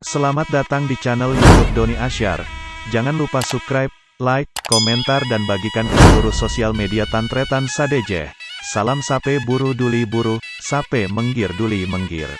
Selamat datang di channel YouTube Doni Asyar. Jangan lupa subscribe, like, komentar dan bagikan ke seluruh sosial media Tantretan Sadejeh. Salam sape buru duli buru, sape menggir duli menggir.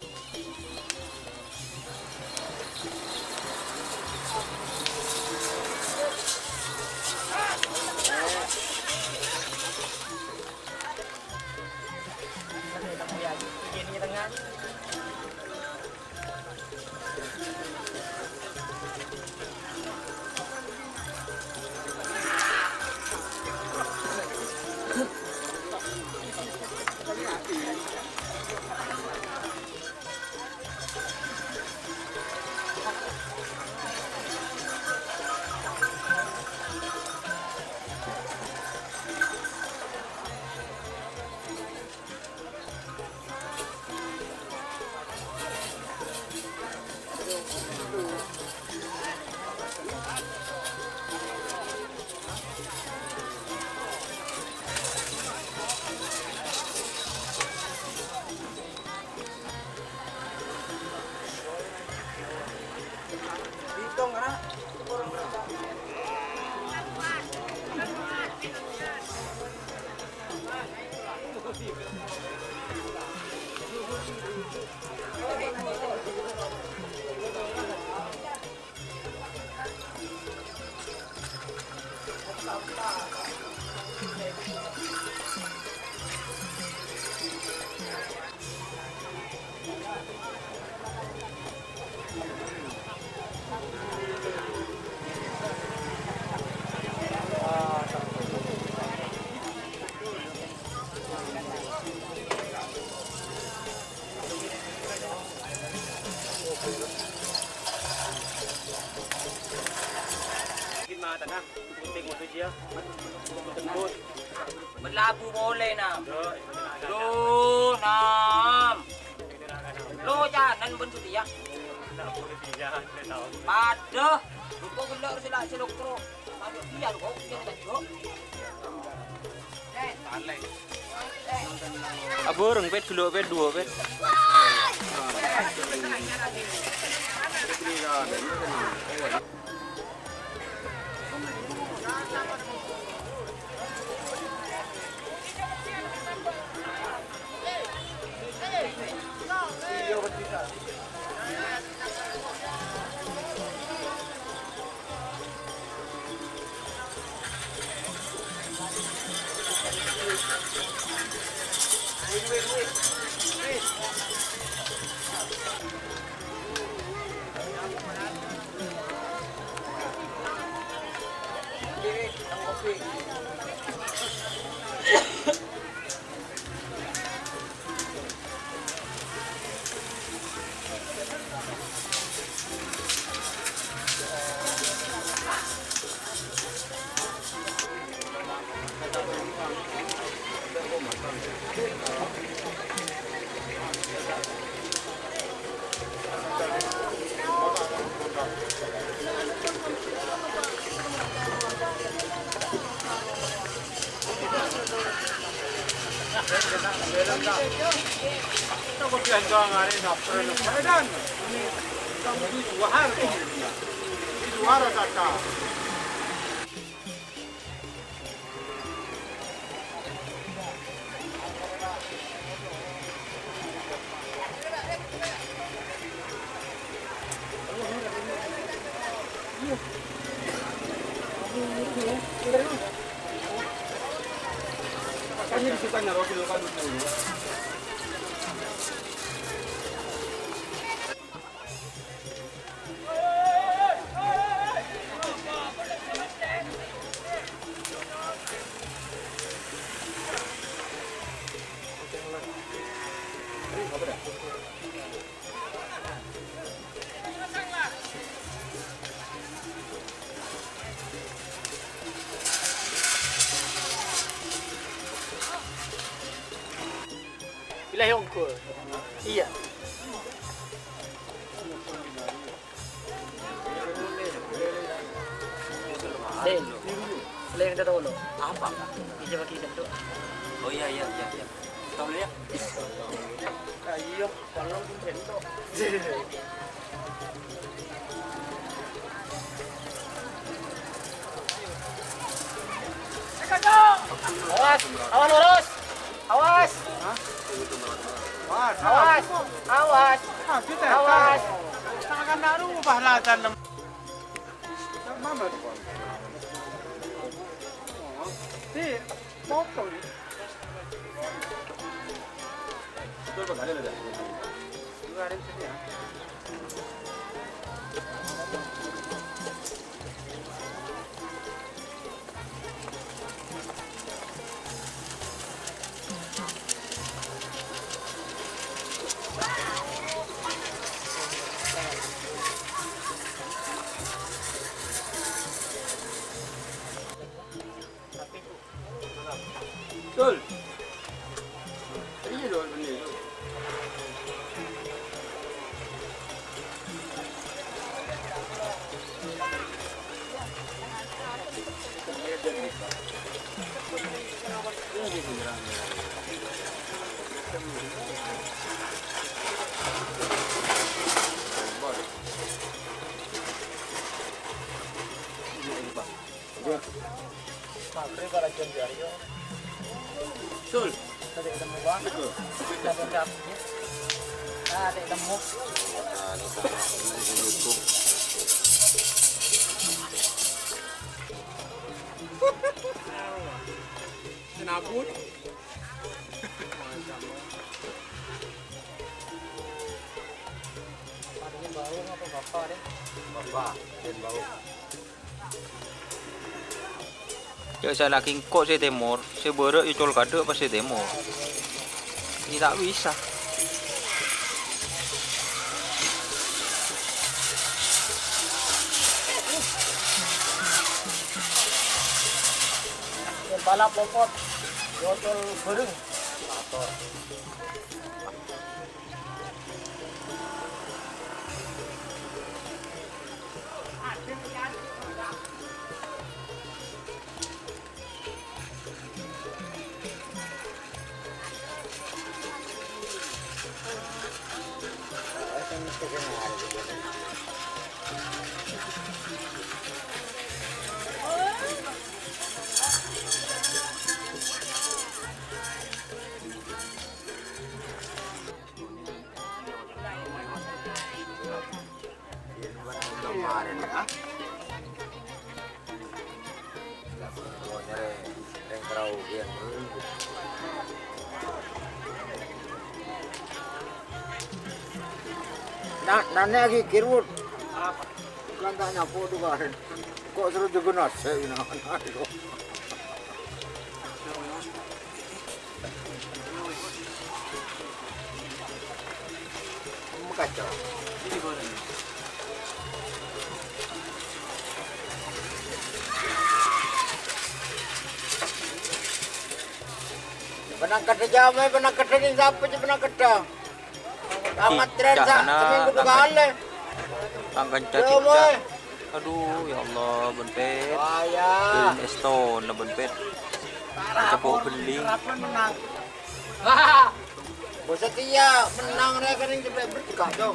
Tanah, penting untuk dia, tembus. Berlabu boleh nam. Lo nam. Lo jangan bentuk dia. Pada, lupa gelak sila selokro. Pada dia lu kau dia tak jauh. Abu orang pet dulu pet dua pet. Ini disukanya roti lokal dulu. Wilayah Ongkol. Iya. Den. Wilayah kita tahu lo. Apa? Kita pakai itu. Oh iya. Tao lấy. Iya, kalau pun sendok. Awas, awas lurus. Awas. Awas. Awas. Awas. Akan nak rubah lah tanam. Mama tu. Ni, motor ni. Betul tak ada dah. Juga ada sini ya. Betul. Ini dua benda tu. Betul. Tadi ada mau banget. Ada dapur. Ada demo. Senabut. Padanya bau apa bapak deh? Bapak, dan bau. Cak saya nak kingkok saya temur, saya berak you col kadek pas saya temur. Ini tak bisa. Kepala popot. Yotol bereng. Nane lagi kirut. Kan tak nyapu tu kan. Kok seru juga nasi ini. Kacau. Benang kata jamai, benang kata ni siapa je benang kata. Amat tren sak seminggu dua kali. Tangkan cacik cak. Aduh, ya Allah, benpet. Ayah. Beli Eston, lah benpet. Cepuk beling. Menang. Bos setia menang mereka ni cepat berdekat tu.